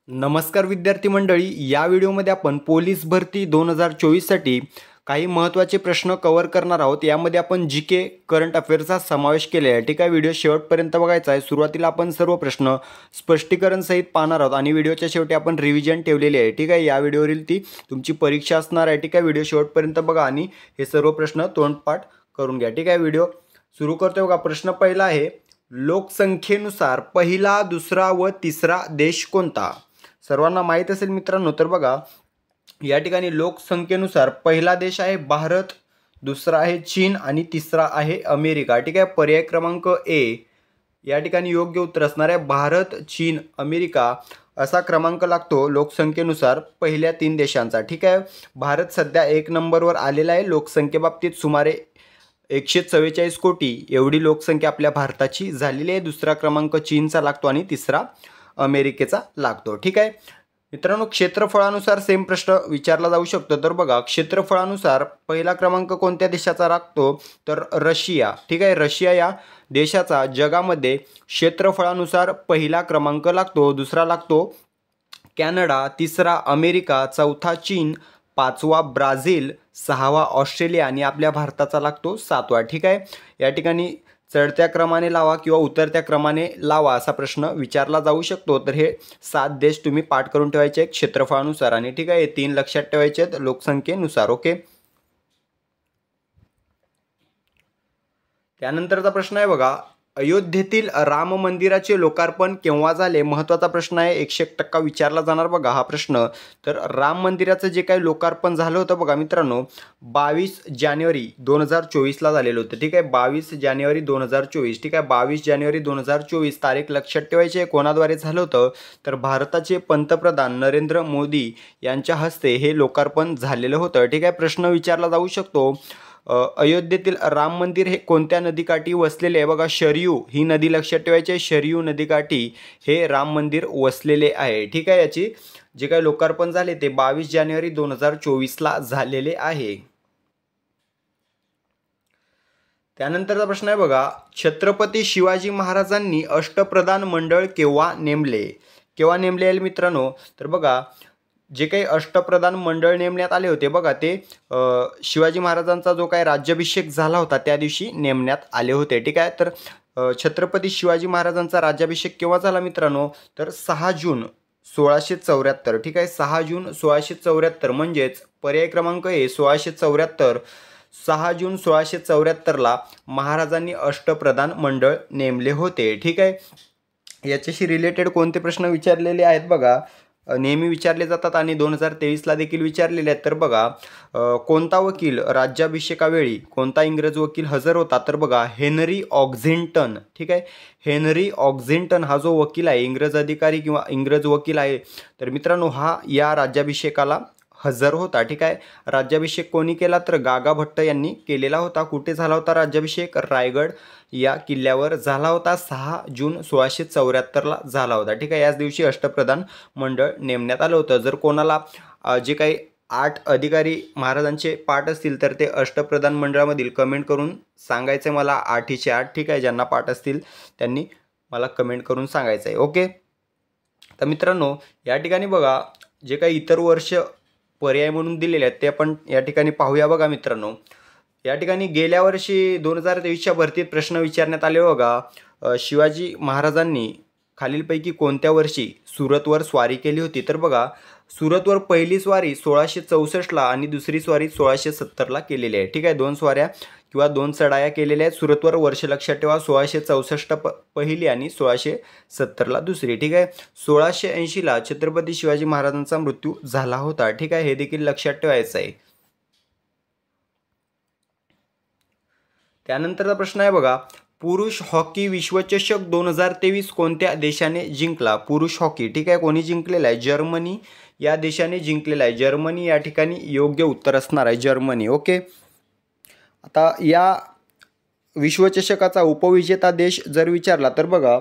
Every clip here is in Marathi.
नमस्कार विद्यार्थी मंडळी, या व्हिडिओमध्ये आपण पोलीस भरती 2024 साठी काही महत्त्वाचे प्रश्न कव्हर करणार आहोत। यामध्ये आपण जीके करंट अफेअर्सचा समावेश केलेला आहे। ठीक आहे, व्हिडिओ शेवटपर्यंत बघायचा आहे। सुरुवातीला आपण सर्व प्रश्न स्पष्टीकरण सहित पाहणार आहोत आणि व्हिडिओच्या शेवटी आपण रिव्हिजन ठेवलेली आहे। ठीक आहे, या व्हिडिओवरील ती तुमची परीक्षा असणार आहे। ठीक आहे, व्हिडिओ शेवटपर्यंत बघा आणि हे सर्व प्रश्न तोंडपाठ करून घ्या। ठीक आहे, व्हिडिओ सुरू करतोय बघा। प्रश्न पहिला आहे, लोकसंख्येनुसार पहिला, दुसरा व तिसरा देश कोणता? सर्वांना माहीत असेल मित्रांनो, तर बघा या ठिकाणी लोकसंख्येनुसार पहिला देश आहे भारत, दुसरा आहे चीन आणि तिसरा आहे अमेरिका। ठीक आहे, पर्याय क्रमांक ए या ठिकाणी योग्य उत्तर असणार आहे भारत, चीन, अमेरिका असा क्रमांक लागतो लोकसंख्येनुसार पहिल्या 3 देशांचा। ठीक आहे, भारत सध्या 1 नंबरवर आलेला आहे लोकसंख्येबाबतीत। सुमारे 144 कोटी एवढी लोकसंख्या आपल्या भारताची झालेली आहे। दुसरा क्रमांक चीनचा लागतो आणि तिसरा अमेरिकेचा लागतो। ठीक आहे मित्रांनो, क्षेत्रफळानुसार सेम प्रश्न विचारला जाऊ शकतो। तर बघा, क्षेत्रफळानुसार पहिला क्रमांक कोणत्या देशाचा लागतो? तर रशिया। ठीक आहे, रशिया या देशाचा जगामध्ये क्षेत्रफळानुसार पहिला क्रमांक लागतो। दुसरा लागतो कॅनडा, तिसरा अमेरिका, चौथा चीन, पाचवा ब्राझील, सहावा ऑस्ट्रेलिया आणि आपल्या भारताचा लागतो 7वा। ठीक आहे, या ठिकाणी चढत्या क्रमाने लावा किंवा उतरत्या क्रमाने लावा असा प्रश्न विचारला जाऊ शकतो। तर हे 7 देश तुम्ही पाठ करून ठेवायचे आहेत क्षेत्रफळानुसार आणि ठीक आहे, हे 3 लक्षात ठेवायचे आहेत लोकसंख्येनुसार। ओके, त्यानंतरचा प्रश्न आहे बघा, अयोध्येतील राम मंदिराचे लोकार्पण केव्हा झाले? महत्त्वाचा प्रश्न आहे, 101% विचारला जाणार बघा हा प्रश्न। तर राम मंदिराचं जे काही लोकार्पण झालं होतं बघा मित्रांनो, 22 जानेवारी 2024ला झालेलं होतं। ठीक आहे, 22 जानेवारी 2024। ठीक आहे, 22 जानेवारी 2024 तारीख लक्षात ठेवायची आहे। कोणाद्वारे झालं होतं? तर भारताचे पंतप्रधान नरेंद्र मोदी यांच्या हस्ते हे लोकार्पण झालेलं होतं। ठीक आहे, प्रश्न विचारला जाऊ शकतो, अयोध्येतील राम मंदिर हे कोणत्या नदीकाठी वसलेले आहे? बघा, शरयू ही नदी लक्षात ठेवायची आहे। शरयू नदीकाठी हे राम मंदिर वसलेले आहे। ठीक आहे, याची जे काही लोकार्पण झाले ते 22 जानेवारी 2024ला झालेले आहे। त्यानंतरचा प्रश्न आहे बघा, छत्रपती शिवाजी महाराजांनी अष्टप्रधान मंडळ केव्हा नेमले? केव्हा नेमले आहे मित्रांनो? तर बघा, जे काही अष्टप्रधान मंडळ नेमण्यात आले होते बघा, ते शिवाजी महाराजांचा जो काही राज्याभिषेक झाला होता त्या दिवशी नेमण्यात आले होते। ठीक आहे, तर छत्रपती शिवाजी महाराजांचा राज्याभिषेक केव्हा झाला मित्रांनो? तर 6 जून 1674। ठीक आहे, 6 जून 1674 म्हणजेच पर्याय क्रमांक ए 1674। 6 जून 1674ला महाराजांनी अष्टप्रधान मंडळ नेमले होते। ठीक आहे, याच्याशी रिलेटेड कोणते प्रश्न विचारलेले आहेत बघा, नेहमी विचारले जातात आणि 2023ला देखील विचारलेले आहेत। तर बघा, कोणता वकील राज्याभिषेकावेळी कोणता इंग्रज वकील हजर होता? तर बघा, हेनरी ऑक्झिंग्टन। ठीक आहे, हेनरी ऑक्झिंग्टन हा जो वकील आहे, इंग्रज अधिकारी किंवा इंग्रज वकील आहे, तर मित्रांनो हा या राज्याभिषेकाला हजर होता। ठीक आहे, राज्याभिषेक कोणी केला? तर गागा भट्ट यांनी केलेला होता। कुठे झाला होता राज्याभिषेक? रायगड या किल्ल्यावर झाला होता। 6 जून 1674ला झाला होता। ठीक आहे, याच दिवशी अष्टप्रधान मंडळ नेमण्यात आलं होतं। जर कोणाला जे काही 8 अधिकारी महाराजांचे पाठ असतील तर ते अष्टप्रधान मंडळामधील कमेंट करून सांगायचं मला 8चे 8। ठीक आहे, ज्यांना पाठ असतील त्यांनी मला कमेंट करून सांगायचं आहे। ओके, तर मित्रांनो या ठिकाणी बघा, जे काही इतर वर्ष पर्याय म्हणून दिलेले आहेत ते आपण या ठिकाणी पाहूया बघा मित्रांनो। या ठिकाणी गेल्या वर्षी 2023च्या भरतीत प्रश्न विचारण्यात आले बघा, शिवाजी महाराजांनी खालीलपैकी कोणत्या वर्षी सुरतवर स्वारी केली होती? तर बघा, सुरतवर पहिली स्वारी 1664ला आणि दुसरी स्वारी 1670ला केलेली आहे। ठीक आहे, 2 स्वाऱ्या किंवा 2 चढाया केलेल्या आहेत सुरतवर। वर्ष लक्षात ठेवा, 1664 पहिली आणि 1670ला दुसरी। ठीक आहे, 1680ला छत्रपती शिवाजी महाराजांचा मृत्यू झाला होता। ठीक आहे, हे देखील लक्षात ठेवायचं आहे। त्यानंतरचा प्रश्न आहे बघा, पुरुष हॉकी विश्वचषक 2023 कोणत्या देशाने जिंकला? पुरुष हॉकी, ठीक आहे, कोणी जिंकलेला आहे? जर्मनी या देशाने जिंकलेला आहे। जर्मनी या ठिकाणी योग्य उत्तर असणार आहे, जर्मनी। ओके, आता या विश्वचषकाचा उपविजेता देश जर विचारला तर बघा,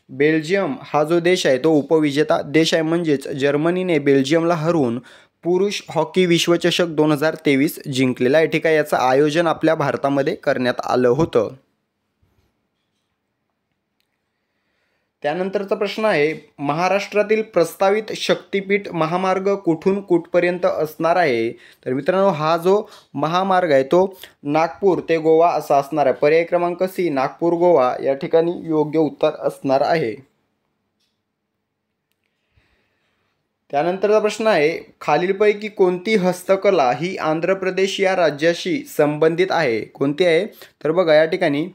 बेल्जियम हा जो देश आहे तो उपविजेता देश आहे। म्हणजेच जर्मनीने बेल्जियमला हरवून पुरुष हॉकी विश्वचषक 2023 जिंकलेला आहे। ठीक आहे, याचं आयोजन आपल्या भारतामध्ये करण्यात आलं होतं। त्यानंतरचा प्रश्न आहे, महाराष्ट्रातील प्रस्तावित शक्तिपीठ महामार्ग कुठून कुठपर्यंत असणार आहे? तर मित्रांनो, हा जो महामार्ग आहे तो नागपूर ते गोवा असा असणार आहे. पर्याय क्रमांक सी, नागपूर गोवा या ठिकाणी योग्य उत्तर असणार आहे. त्यानंतरचा प्रश्न आहे, खालीलपैकी कोणती हस्तकला ही आंध्र प्रदेश या राज्याशी संबंधित आहे? कोणती आहे? तर बघा या ठिकाणी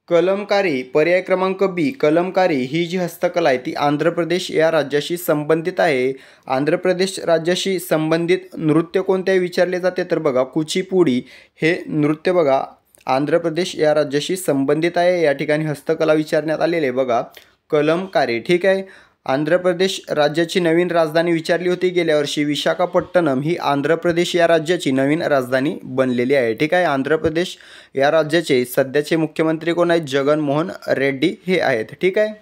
कलमकारी, पर्याय क्रमांक बी, कलमकारी ही जी हस्तकला आहे ती आंध्र प्रदेश या राज्याशी संबंधित आहे. आंध्र प्रदेश राज्याशी संबंधित नृत्य कोणते विचारले जाते? तर बघा कुचिपुडी हे नृत्य बघा आंध्र प्रदेश या राज्याशी संबंधित आहे. या ठिकाणी हस्तकला विचारण्यात आलेली आहे बघा कलमकारी. ठीक आहे. आंध्र प्रदेश राज्याची नवीन राजधानी विचारली होती गेल्या वर्षी. विशाखापट्टणम ही आंध्र प्रदेश या राज्याची नवीन राजधानी बनलेली आहे. ठीक आहे. आंध्र प्रदेश या राज्याचे सध्याचे मुख्यमंत्री कोण आहेत? जगनमोहन रेड्डी हे आहेत. ठीक आहे.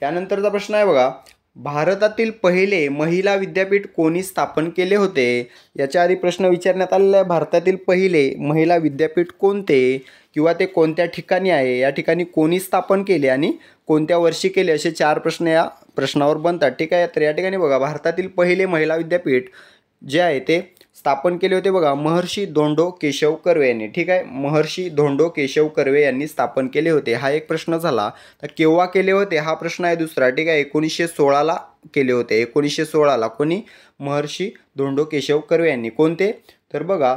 त्यानंतरचा प्रश्न आहे बघा, भारतातील पहिले महिला विद्यापीठ कोणी स्थापन केले होते? याच्या आधी प्रश्न विचारण्यात आलेला आहे, भारतातील पहिले महिला विद्यापीठ कोणते किंवा ते कोणत्या ठिकाणी आहे, या ठिकाणी कोणी स्थापन केले आणि कोणत्या वर्षी केले, असे 4 प्रश्न या प्रश्नावर बनतात. ठीक आहे. तर या ठिकाणी बघा भारतातील पहिले महिला विद्यापीठ जे आहे ते स्थापन केले होते बघा महर्षी धोंडो केशव कर्वे यांनी. ठीक आहे. महर्षी धोंडो केशव कर्वे यांनी स्थापन केले होते. हा एक प्रश्न झाला. तर केव्हा केले होते हा प्रश्न आहे दुसरा. ठीक आहे. 1916ला केले होते. 1916ला कोणी? महर्षी धोंडो केशव कर्वे यांनी. कोणते? तर बघा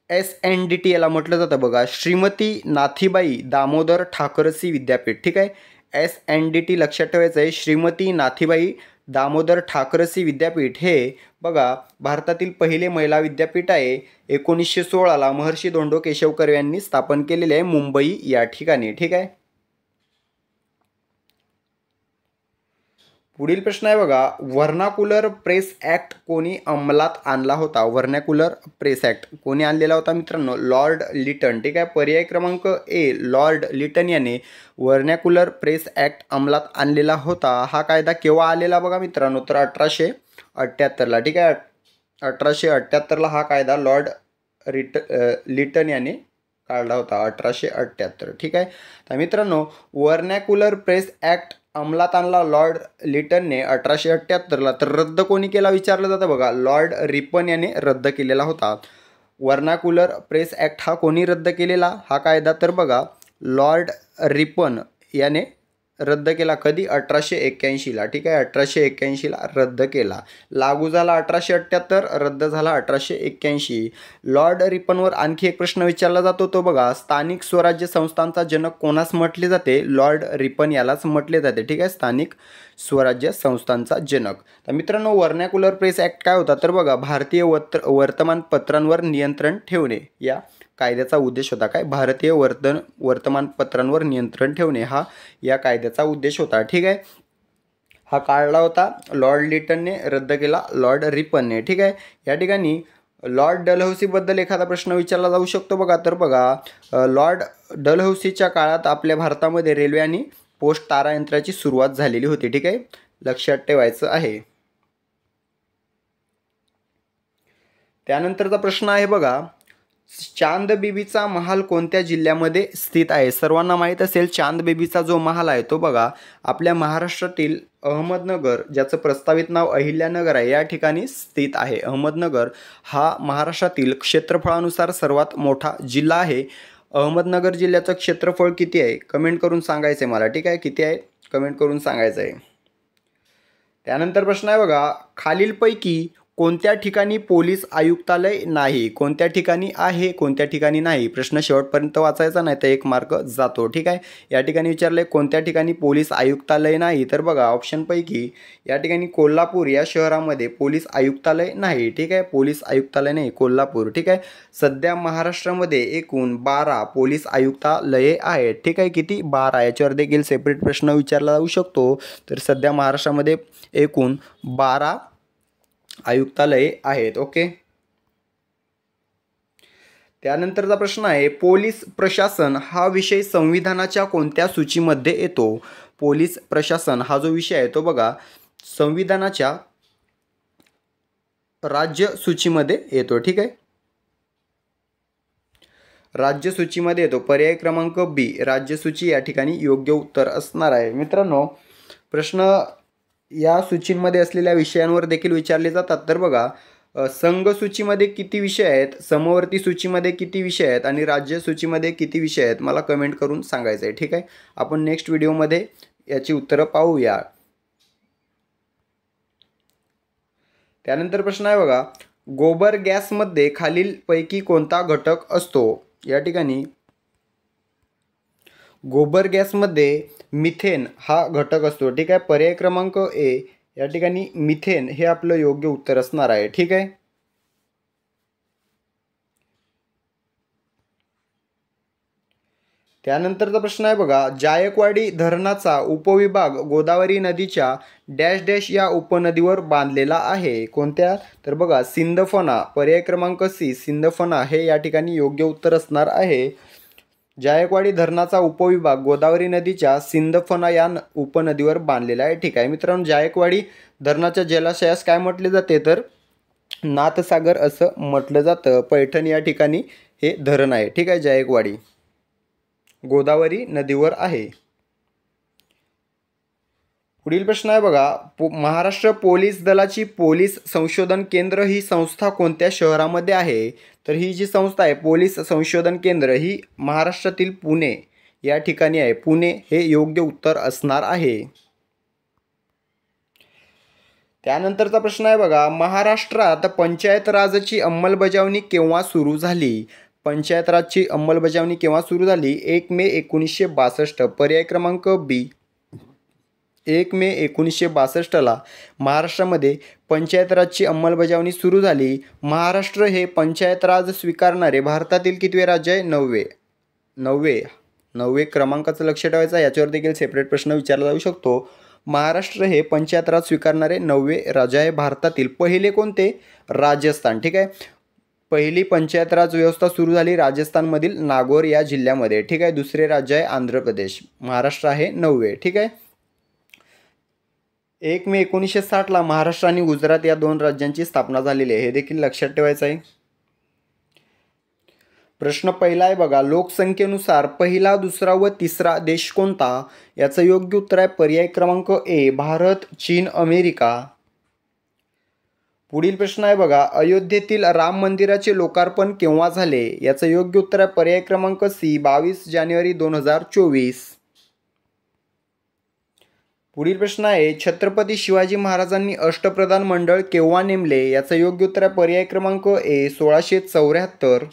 SNDT याला म्हटलं जातं बघा, श्रीमती नाथीबाई दामोदर ठाकरसी विद्यापीठ. ठीक आहे. SNDT लक्षात ठेवायचं आहे. श्रीमती नाथीबाई दामोदर ठाकरसी विद्यापीठ हे बघा भारतातील पहिले महिला विद्यापीठ आहे. 1916ला महर्षी धोंडो केशव कर्वे यांनी स्थापन केलेले आहे मुंबई या ठिकाणी. ठीक आहे. पुढील प्रश्न आहे बघा, व्हर्नाकुलर प्रेस ॲक्ट कोणी अंमलात आणला होता? व्हर्नाकुलर प्रेस ॲक्ट कोणी आणलेला होता मित्रांनो? Lord Lytton. ठीक आहे. पर्याय क्रमांक ए, लॉर्ड लिटन याने व्हर्नाकुलर प्रेस ॲक्ट अंमलात आणलेला होता. हा कायदा केव्हा आलेला बघा मित्रांनो? तर 1878ला. ठीक आहे. 1878ला हा कायदा लॉर्ड लिटन याने काढला होता. 1878. ठीक आहे. तर मित्रांनो, व्हर्नाकुलर प्रेस ॲक्ट अंमलात आणला लॉर्ड लिटनने 1878ला. तर रद्द कोणी केला विचारलं जातं बघा, लॉर्ड रिपन याने रद्द केलेला होता. व्हर्नाकुलर प्रेस ॲक्ट हा कोणी रद्द केलेला हा कायदा? तर बघा लॉर्ड रिपन याने रद्द केला. कधी? 1881ला. ठीक आहे. 1881ला रद्द केला. लागू झाला 1878, रद्द झाला 1881. लॉर्ड रिपनवर आणखी एक प्रश्न विचारला जातो तो बघा, स्थानिक स्वराज्य संस्थांचा जनक कोणास म्हटले जाते? लॉर्ड रिपन यालाच म्हटले जाते. ठीक आहे. स्थानिक स्वराज्य संस्थांचा जनक. तर मित्रांनो, व्हर्नाकुलर प्रेस ॲक्ट काय होता? तर बघा भारतीय वर्तमानपत्रांवर नियंत्रण ठेवणे या कायद्याचा उद्देश होता. काय? भारतीय वर्तमानपत्रांवर नियंत्रण ठेवणे हा या कायद्याचा उद्देश होता. ठीक आहे. हा काढला होता लॉर्ड लिटनने, रद्द केला लॉर्ड रिपनने. ठीक आहे. या ठिकाणी लॉर्ड डलहौसीबद्दल एखादा प्रश्न विचारला जाऊ शकतो बघा. तर बघा लॉर्ड डलहौसीच्या काळात आपल्या भारतामध्ये रेल्वे आणि पोस्ट तारायंत्राची सुरुवात झालेली होती. ठीक आहे. लक्षात ठेवायचं आहे. त्यानंतरचा प्रश्न आहे बघा, चांद बीबीचा महाल कोणत्या जिल्ह्यामध्ये स्थित आहे? सर्वांना माहीत असेल चांद बीबीचा जो महाल आहे तो बघा आपल्या महाराष्ट्रातील अहमदनगर, ज्याचं प्रस्तावित नाव अहिल्यानगर आहे, या ठिकाणी स्थित आहे. अहमदनगर हा महाराष्ट्रातील क्षेत्रफळानुसार सर्वात मोठा जिल्हा आहे. अहमदनगर जिल्ह्याचं क्षेत्रफळ किती आहे? कमेंट करून सांगायचं आहे मला. ठीक आहे. किती आहे? कमेंट करून सांगायचं आहे. त्यानंतर प्रश्न आहे बघा, खालीलपैकी कोणत्या ठिकाणी पोलीस आयुक्तालय नाही? कोणत्या ठिकाणी आहे, कोणत्या ठिकाणी नाही? प्रश्न शेवटपर्यंत वाचायचा, नाही तर 1 मार्क जातो. ठीक आहे. या ठिकाणी विचारले कोणत्या ठिकाणी पोलीस आयुक्तालय नाही? तर बघा ऑप्शनपैकी या ठिकाणी कोल्हापूर या शहरामध्ये पोलीस आयुक्तालय नाही. ठीक आहे. पोलीस आयुक्तालय नाही, कोल्हापूर. ठीक आहे. सध्या महाराष्ट्रामध्ये एकूण 12 पोलीस आयुक्तालये आहेत. ठीक आहे. किती? 12. याच्यावर देखील सेपरेट प्रश्न विचारला जाऊ शकतो. तर सध्या महाराष्ट्रामध्ये एकूण 12 आयुक्तालये आहेत. ओके. त्यानंतरचा प्रश्न आहे, पोलीस प्रशासन हा विषय संविधानाच्या कोणत्या सूचीमध्ये येतो? पोलीस प्रशासन हा जो विषय आहे तो बघा संविधानाच्या राज्य सूचीमध्ये येतो. ठीक आहे. राज्यसूचीमध्ये येतो? पर्याय क्रमांक बी राज्यसूची या ठिकाणी योग्य उत्तर असणार आहे. मित्रांनो, प्रश्न या सूचींमध्ये असलेल्या विषयांवर देखील विचारले जातात. तर बघा, संघ सूचीमध्ये किती विषय आहेत, समवर्ती सूचीमध्ये किती विषय आहेत आणि राज्य सूचीमध्ये किती विषय आहेत, मला कमेंट करून सांगायचं आहे. ठीक आहे, आपण नेक्स्ट व्हिडिओमध्ये याची उत्तरं पाहूया. त्यानंतर प्रश्न आहे बघा, गोबर गॅसमध्ये खालीलपैकी कोणता घटक असतो? या ठिकाणी गोबर गॅसमध्ये मिथेन हा घटक असतो. ठीक आहे, पर्याय क्रमांक ए या ठिकाणी मिथेन हे आपलं योग्य उत्तर असणार आहे. ठीक आहे, त्यानंतरचा प्रश्न आहे बघा, जायकवाडी धरणाचा उपविभाग गोदावरी नदीच्या डॅश डॅश या उपनदीवर बांधलेला आहे? कोणत्या? तर बघा, सिंदफणा, पर्याय क्रमांक सी सिंदफणा हे या ठिकाणी योग्य उत्तर असणार आहे. जायकवाडी धरणाचा उपविभाग गोदावरी नदीच्या सिंदफणा या उपनदीवर बांधलेला आहे. ठीक आहे मित्रांनो, जायकवाडी धरणाच्या जलाशयास काय म्हटले जाते? तर नाथसागर असं म्हटलं जातं. पैठण या ठिकाणी हे धरण आहे. ठीक आहे, जायकवाडी गोदावरी नदीवर आहे. पुढील प्रश्न आहे बघा, महाराष्ट्र पोलीस दलाची पोलीस संशोधन केंद्र ही संस्था कोणत्या शहरामध्ये आहे? तर ही जी संस्था आहे पोलीस संशोधन केंद्र ही महाराष्ट्रातील पुणे या ठिकाणी आहे. पुणे हे योग्य उत्तर असणार आहे. त्यानंतरचा प्रश्न आहे बघा, महाराष्ट्रात पंचायत राजची अंमलबजावणी केव्हा सुरू झाली? पंचायत राजची अंमलबजावणी केव्हा सुरू झाली? 1 मे 1962. पर्याय क्रमांक बी 1 मे 1962ला महाराष्ट्रामध्ये पंचायत राजची अंमलबजावणी सुरू झाली. महाराष्ट्र हे पंचायत राज स्वीकारणारे भारतातील कितवे राज्य आहे? 9वे क्रमांकाचं लक्ष ठेवायचं. याच्यावर देखील सेपरेट प्रश्न विचारला जाऊ शकतो. महाराष्ट्र हे पंचायत राज स्वीकारणारे 9वे राज्य आहे भारतातील. पहिले कोणते? राजस्थान. ठीक आहे, पहिली पंचायत राज व्यवस्था सुरू झाली राजस्थानमधील नागौर या जिल्ह्यामध्ये. ठीक आहे, दुसरे राज्य आहे आंध्र प्रदेश. महाराष्ट्र आहे 9वे. ठीक आहे, 1 मे 1960ला महाराष्ट्र आणि गुजरात या 2 राज्यांची स्थापना झालेली आहे. हे देखील लक्षात ठेवायचं आहे. प्रश्न पहिला आहे बघा, लोकसंख्येनुसार पहिला, दुसरा व तिसरा देश कोणता? याचं योग्य उत्तर आहे पर्याय क्रमांक ए भारत, चीन, अमेरिका. पुढील प्रश्न आहे बघा, अयोध्येतील राम मंदिराचे लोकार्पण केव्हा झाले? याचं योग्य उत्तर आहे पर्याय क्रमांक सी 22 जानेवारी 2024. पुढील प्रश्न आहे, छत्रपती शिवाजी महाराजांनी अष्टप्रधान मंडळ केव्हा नेमले? याचं योग्य उत्तर आहे पर्याय क्रमांक ए 1674.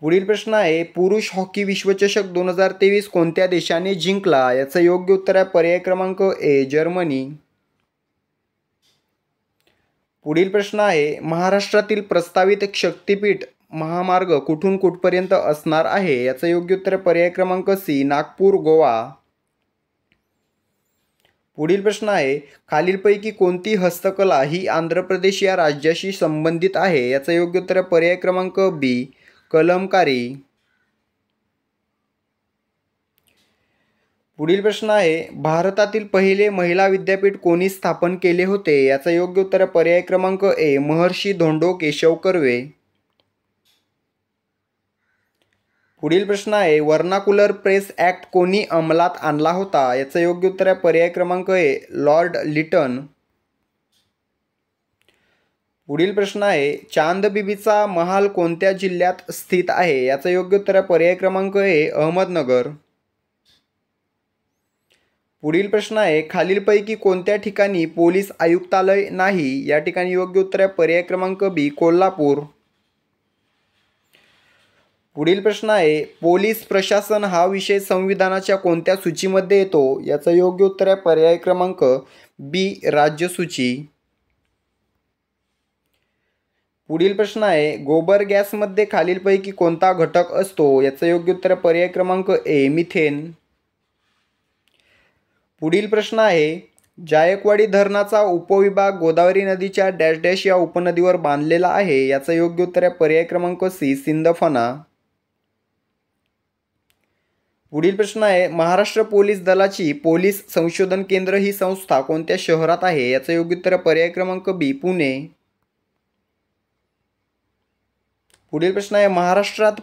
पुढील प्रश्न आहे, पुरुष हॉकी विश्वचषक 2023 कोणत्या देशाने जिंकला? याचं योग्य उत्तर आहे पर्याय क्रमांक ए जर्मनी. पुढील प्रश्न आहे, महाराष्ट्रातील प्रस्तावित शक्तिपीठ महामार्ग कुठून कुठपर्यंत असणार आहे? याचं योग्य उत्तर पर्याय क्रमांक सी नागपूर, गोवा. पुढील प्रश्न आहे, खालीलपैकी कोणती हस्तकला ही आंध्र प्रदेश या राज्याशी संबंधित आहे? याचं योग्य उत्तर पर्याय क्रमांक बी कलमकारी. पुढील प्रश्न आहे, भारतातील पहिले महिला विद्यापीठ कोणी स्थापन केले होते? याचं योग्य उत्तर पर्याय क्रमांक ए महर्षी धोंडो केशव कर्वे. पुढील प्रश्न आहे, वर्नाकुलर प्रेस ॲक्ट कोणी अंमलात आणला होता? याचं योग्य उत्तर पर्याय क्रमांक ए लॉर्ड लिटन. पुढील प्रश्न आहे, चांदबिबीचा महाल कोणत्या जिल्ह्यात स्थित आहे? याचं योग्य उत्तर पर्याय क्रमांक ए अहमदनगर. पुढील प्रश्न आहे, खालीलपैकी कोणत्या ठिकाणी पोलीस आयुक्तालय नाही? या ठिकाणी योग्य उत्तर पर्याय क्रमांक बी कोल्हापूर. पुढील प्रश्न आहे, पोलीस प्रशासन हा विषय संविधानाच्या कोणत्या सूचीमध्ये येतो? याचं योग्य उत्तर पर्याय क्रमांक बी राज्यसूची. पुढील प्रश्न आहे, गोबर गॅसमध्ये खालीलपैकी कोणता घटक असतो? याचं योग्य उत्तर पर्याय क्रमांक ए मिथेन. पुढील प्रश्न आहे, जायकवाडी धरणाचा उपविभाग गोदावरी नदीच्या डॅश डॅश या उपनदीवर बांधलेला आहे? याचं योग्य उत्तर पर्याय क्रमांक सी सिंदफणा. पुढील प्रश्न आहे, महाराष्ट्र पोलीस दलाची पोलीस संशोधन केंद्र ही संस्था कोणत्या शहरात आहे? याचं योग्य उत्तर पर्याय क्रमांक बी पुणे. पुढील प्रश्न आहे, महाराष्ट्रात